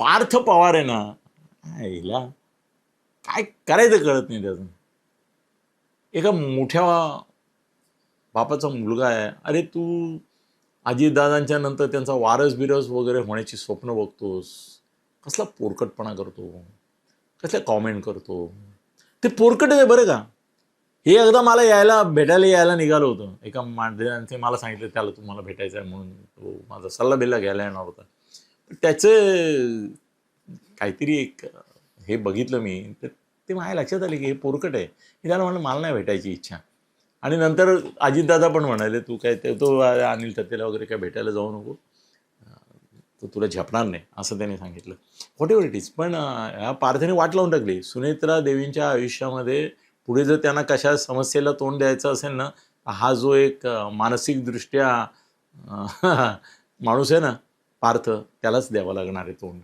पार्थ पवार आहे ना, हिला काय करायचं कळत नाही त्याचं. एका मोठ्या बापाचा मुलगा आहे. अरे तू अजितदादांच्या नंतर त्यांचा वारस बिरस वगैरे होण्याची स्वप्न बघतोस, कसला पोरकटपणा करतो, कसल्या कॉमेंट करतो. ते पोरकट आहे बरं का. हे एकदा मला भेटायला यायला निघालं होतं. एका माणसाने मला सांगितलं त्याला तुम्हाला भेटायचं आहे म्हणून, तो माझा सल्ला बिल्ला घ्यायला येणार होता. त्याचं काहीतरी एक हे बघितलं मी, तर ते माझ्या लक्षात आले की हे पोरकट आहे. मी त्याला म्हणलं मला नाही भेटायची इच्छा. आणि नंतर अजितदादा पण म्हणाले तू काय तो अनिल तत्तेला वगैरे काय भेटायला जाऊ नको, तो तुला झेपणार नाही असं त्याने सांगितलं. What ever it is. पण ह्या पार्थाने वाट लावून टाकली. सुनेत्रा देवींच्या आयुष्यामध्ये पुढे जर त्यांना कशा समस्येला तोंड द्यायचं असेल ना, हा जो एक मानसिकदृष्ट्या माणूस आहे ना पार्थ, त्यालाच द्यावा लागणार आहे तोंड.